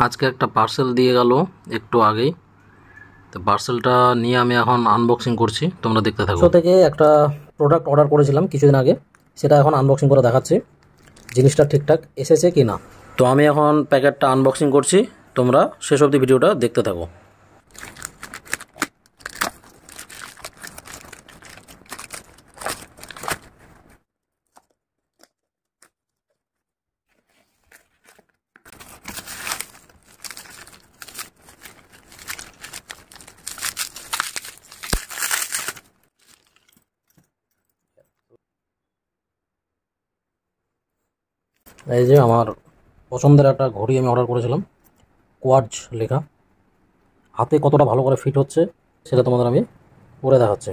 আজকে একটা পার্সেল দিয়ে গেল একটু আগেই, তো পার্সেলটা নিয়ে আমি এখন আনবক্সিং করছি, তোমরা দেখতে থাকো। মিশো থেকে একটা প্রোডাক্ট অর্ডার করেছিলাম কিছুদিন আগে, সেটা এখন আনবক্সিং করে দেখাচ্ছি জিনিসটা ঠিকঠাক এসেছে কি না। তো আমি এখন প্যাকেটটা আনবক্সিং করছি, তোমরা শেষ অবধি ভিডিওটা দেখতে থাকো। এই যে আমার পছন্দের একটা ঘড়ি আমি অর্ডার করেছিলাম, কোয়ার্টজ লেখা। হাতে কতটা ভালো করে ফিট হচ্ছে সেটা তোমাদের আমি পরে দেখাচ্ছি।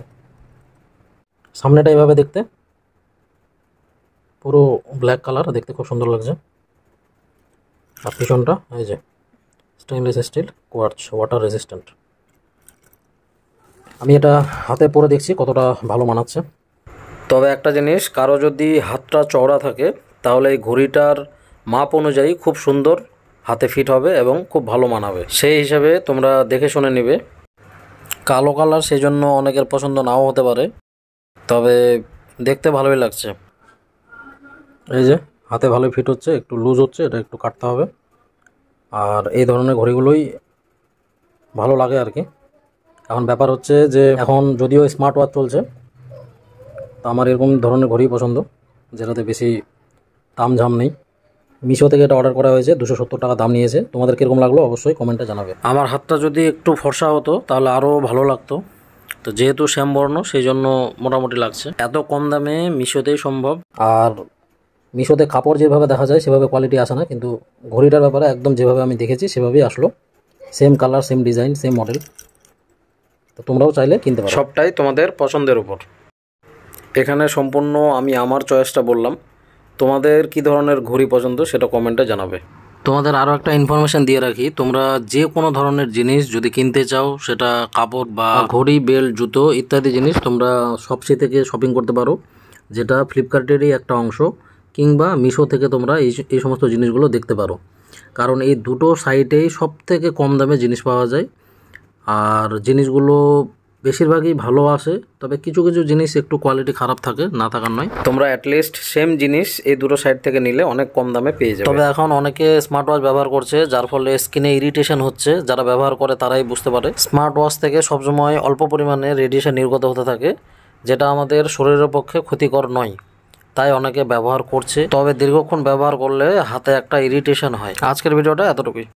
সামনেটা এইভাবে দেখতে, পুরো ব্ল্যাক কালার, দেখতে খুব সুন্দর লাগছে। আর পিছনটা এই যে stainless steel quartz, water resistant. আমি এটা হাতে পরে দেখছি কতটা ভালো মানাচ্ছে। তবে একটা জিনিস, কারো যদি হাতটা চওড়া থাকে তাহলে এই ঘড়িটার মাপ অনুযায়ী খুব সুন্দর হাতে ফিট হবে এবং খুব ভালো মানাবে, সেই হিসাবে তোমরা দেখে শুনে নেবে। কালো কালার সেই জন্য অনেকের পছন্দ নাও হতে পারে, তবে দেখতে ভালোই লাগছে। এই যে হাতে ভালোই ফিট হচ্ছে, একটু লুজ হচ্ছে, এটা একটু কাটতে হবে। আর এই ধরনের ঘড়িগুলোই ভালো লাগে আর কি। এখন ব্যাপার হচ্ছে যে এখন যদিও স্মার্ট ওয়াচ চলছে, তো আমার এরকম ধরনের ঘড়ি পছন্দ যেটাতে বেশি তামঝাম নেই। মিশো থেকে এটা অর্ডার করা হয়েছে, 270 টাকা দাম নিয়েছে। তোমাদের কীরকম লাগলো অবশ্যই কমেন্টে জানাবে। আমার হাতটা যদি একটু ফর্সা হতো তাহলে আরও ভালো লাগতো, তো যেহেতু শ্যামবর্ণ সেই জন্য মোটামুটি লাগছে। এত কম দামে মিশোতেই সম্ভব। আর মিশোতে কাপড় যেভাবে দেখা যায় সেভাবে কোয়ালিটি আসে না, কিন্তু ঘড়িটার ব্যাপারে একদম যেভাবে আমি দেখেছি সেভাবেই আসলো। Same colour, same design, same model. তো তোমরাও চাইলে কিনতে পারো। সবটাই তোমাদের পছন্দের উপর। এখানে সম্পূর্ণ আমি আমার চয়েসটা বললাম, তোমাদের কি ধরনের ঘড়ি পছন্দ সেটা কমেন্টে জানাবে। তোমাদের আরও একটা ইনফরমেশান দিয়ে রাখি, তোমরা যে কোনো ধরনের জিনিস যদি কিনতে চাও, সেটা কাপড় বা ঘড়ি, বেল্ট, জুতো ইত্যাদি জিনিস, তোমরা শপসি থেকে শপিং করতে পারো, যেটা ফ্লিপকার্টেরই একটা অংশ, কিংবা মিশো থেকে তোমরা এই সমস্ত জিনিসগুলো দেখতে পারো। কারণ এই দুটো সাইটেই সব থেকে কম দামে জিনিস পাওয়া যায়, আর জিনিসগুলো বেশিরভাগই ভালো আসে। তবে কিছু কিছু জিনিস একটু কোয়ালিটি খারাপ থাকে, না থাকার নয়। তোমরা অ্যাটলিস্ট সেম জিনিস এই দুটো সাইড থেকে নিলে অনেক কম দামে পেয়ে যাবে। তবে এখন অনেকে স্মার্ট ওয়াচ ব্যবহার করছে, যার ফলে স্কিনে ইরিটেশন হচ্ছে। যারা ব্যবহার করে তারাই বুঝতে পারে। স্মার্ট ওয়াচ থেকে সবসময় অল্প পরিমাণে রেডিয়েশন নির্গত হতে থাকে, যেটা আমাদের শরীরের পক্ষে ক্ষতিকর নয়, তাই অনেকে ব্যবহার করছে। তবে দীর্ঘক্ষণ ব্যবহার করলে হাতে একটা ইরিটেশন হয়। আজকের ভিডিওটা এতটুকুই।